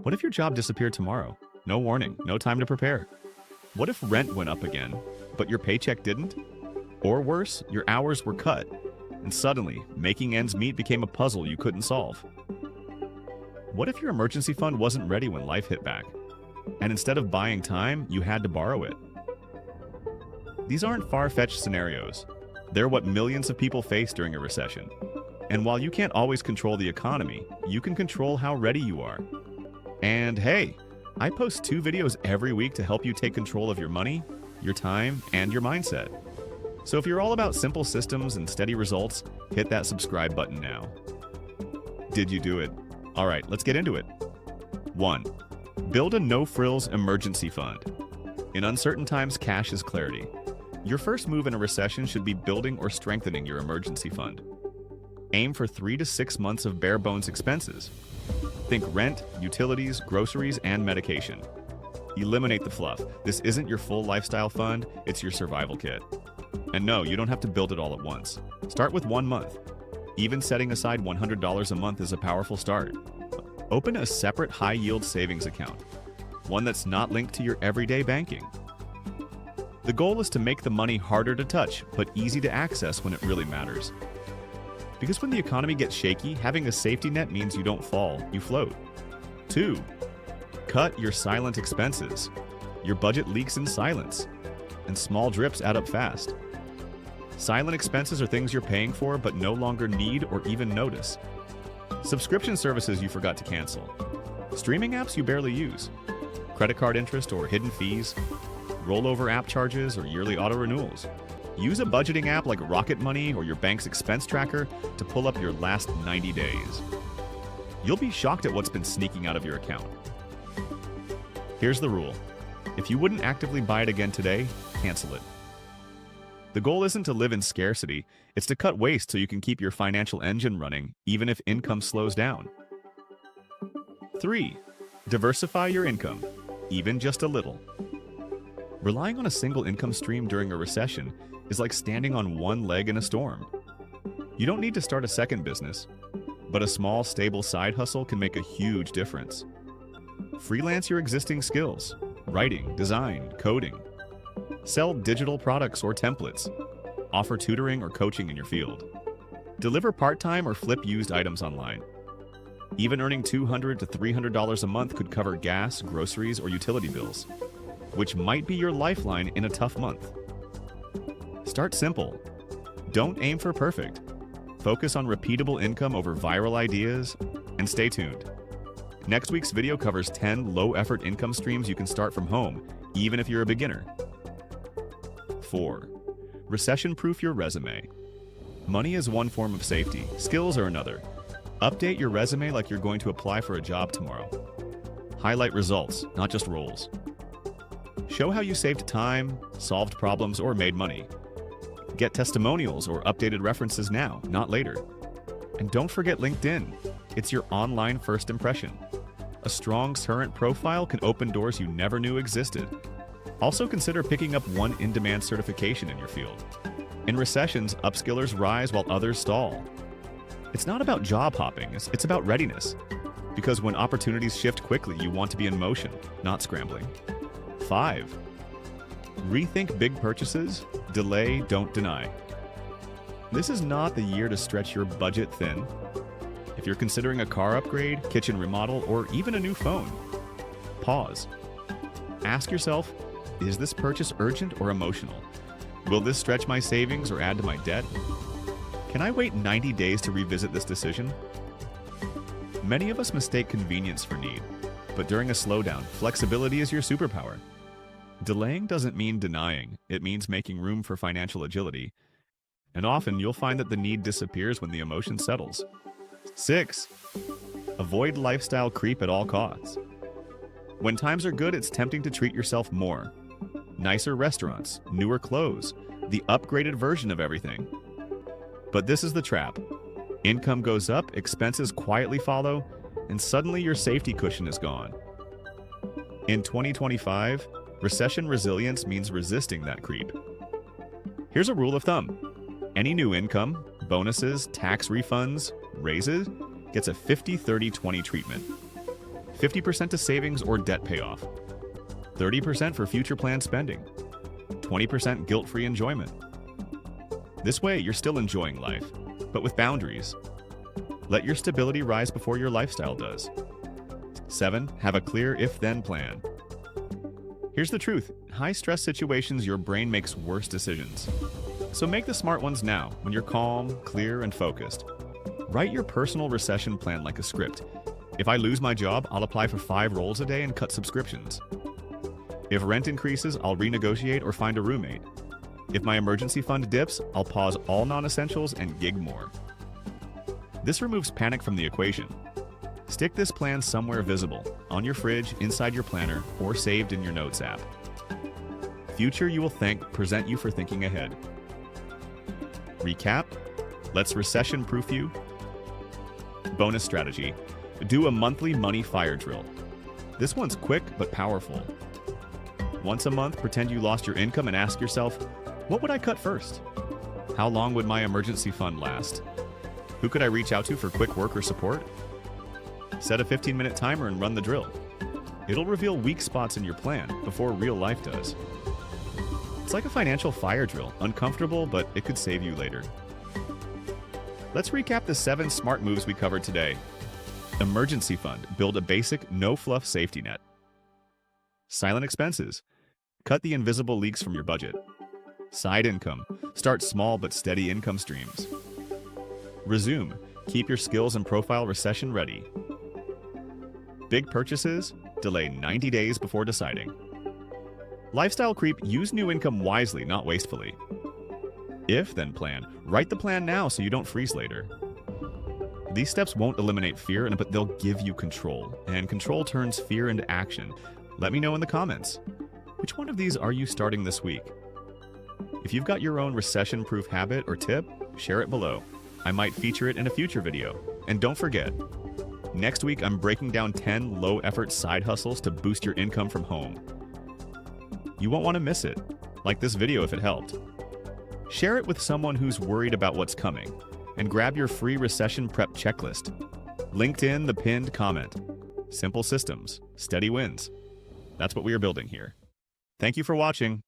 What if your job disappeared tomorrow? No warning, no time to prepare. What if rent went up again, but your paycheck didn't? Or worse, your hours were cut, and suddenly, making ends meet became a puzzle you couldn't solve. What if your emergency fund wasn't ready when life hit back, and instead of buying time, you had to borrow it? These aren't far-fetched scenarios. They're what millions of people face during a recession. And while you can't always control the economy, you can control how ready you are. And hey, I post 2 videos every week to help you take control of your money, your time, and your mindset. So if you're all about simple systems and steady results, hit that subscribe button now. Did you do it? All right, let's get into it. 1. Build a no-frills emergency fund. In uncertain times, cash is clarity. Your first move in a recession should be building or strengthening your emergency fund. Aim for 3 to 6 months of bare-bones expenses. Think rent, utilities, groceries, and medication. Eliminate the fluff. This isn't your full lifestyle fund, it's your survival kit. And no, you don't have to build it all at once. Start with 1 month. Even setting aside $100 a month is a powerful start. Open a separate high-yield savings account, one that's not linked to your everyday banking. The goal is to make the money harder to touch, but easy to access when it really matters. Because when the economy gets shaky, having a safety net means you don't fall, you float. 2. Cut your silent expenses. Your budget leaks in silence, and small drips add up fast. Silent expenses are things you're paying for but no longer need or even notice. Subscription services you forgot to cancel. Streaming apps you barely use. Credit card interest or hidden fees. Rollover app charges or yearly auto renewals. Use a budgeting app like Rocket Money or your bank's expense tracker to pull up your last 90 days. You'll be shocked at what's been sneaking out of your account. Here's the rule. If you wouldn't actively buy it again today, cancel it. The goal isn't to live in scarcity, it's to cut waste so you can keep your financial engine running, even if income slows down. 3. Diversify your income, even just a little. Relying on a single income stream during a recession is like standing on one leg in a storm. You don't need to start a second business, but a small, stable side hustle can make a huge difference. Freelance your existing skills, writing, design, coding. Sell digital products or templates. Offer tutoring or coaching in your field. Deliver part-time or flip used items online. Even earning $200 to $300 a month could cover gas, groceries, or utility bills, which might be your lifeline in a tough month. Start simple. Don't aim for perfect. Focus on repeatable income over viral ideas, and stay tuned. Next week's video covers 10 low-effort income streams you can start from home, even if you're a beginner. 4. Recession-proof your resume. Money is one form of safety, skills are another. Update your resume like you're going to apply for a job tomorrow. Highlight results, not just roles. Show how you saved time, solved problems, or made money. Get testimonials or updated references now, not later. And don't forget LinkedIn. It's your online first impression. A strong current profile can open doors you never knew existed. Also consider picking up one in-demand certification in your field. In recessions, upskillers rise while others stall. It's not about job hopping, it's about readiness. Because when opportunities shift quickly, you want to be in motion, not scrambling. 5. Rethink big purchases. Delay, don't deny. This is not the year to stretch your budget thin. If you're considering a car upgrade, kitchen remodel, or even a new phone, pause. Ask yourself, is this purchase urgent or emotional? Will this stretch my savings or add to my debt? Can I wait 90 days to revisit this decision? Many of us mistake convenience for need, but during a slowdown, flexibility is your superpower. Delaying doesn't mean denying, it means making room for financial agility. And often you'll find that the need disappears when the emotion settles. 6. Avoid lifestyle creep at all costs. When times are good, it's tempting to treat yourself more. Nicer restaurants, newer clothes, the upgraded version of everything. But this is the trap. Income goes up, expenses quietly follow, and suddenly your safety cushion is gone. In 2025, recession resilience means resisting that creep. Here's a rule of thumb. Any new income, bonuses, tax refunds, raises, gets a 50-30-20 treatment. 50% to savings or debt payoff, 30% for future planned spending, 20% guilt-free enjoyment. This way, you're still enjoying life, but with boundaries. Let your stability rise before your lifestyle does. 7. Have a clear if-then plan. Here's the truth. High-stress situations, your brain makes worse decisions. So make the smart ones now, when you're calm, clear, and focused. Write your personal recession plan like a script. If I lose my job, I'll apply for 5 roles a day and cut subscriptions. If rent increases, I'll renegotiate or find a roommate. If my emergency fund dips, I'll pause all non-essentials and gig more. This removes panic from the equation. Stick this plan somewhere visible, on your fridge, inside your planner, or saved in your Notes app. Future you will thank present you for thinking ahead. Recap? Let's recession-proof you. Bonus strategy. Do a monthly money fire drill. This one's quick but powerful. Once a month, pretend you lost your income and ask yourself, what would I cut first? How long would my emergency fund last? Who could I reach out to for quick work or support? Set a 15-minute timer and run the drill. It'll reveal weak spots in your plan before real life does. It's like a financial fire drill, uncomfortable, but it could save you later. Let's recap the 7 smart moves we covered today. Emergency fund, build a basic, no-fluff safety net. Silent expenses, cut the invisible leaks from your budget. Side income, start small but steady income streams. Resume, keep your skills and profile recession ready. Big purchases, delay 90 days before deciding. Lifestyle creep, use new income wisely, not wastefully. If-then plan, write the plan now so you don't freeze later. These steps won't eliminate fear, but they'll give you control, and control turns fear into action. Let me know in the comments. Which one of these are you starting this week? If you've got your own recession-proof habit or tip, share it below. I might feature it in a future video. And don't forget, next week I'm breaking down 10 low-effort side hustles to boost your income from home. You won't want to miss it. Like this video if it helped. Share it with someone who's worried about what's coming, and grab your free recession prep checklist. Linked in the pinned comment. Simple systems, steady wins. That's what we are building here. Thank you for watching.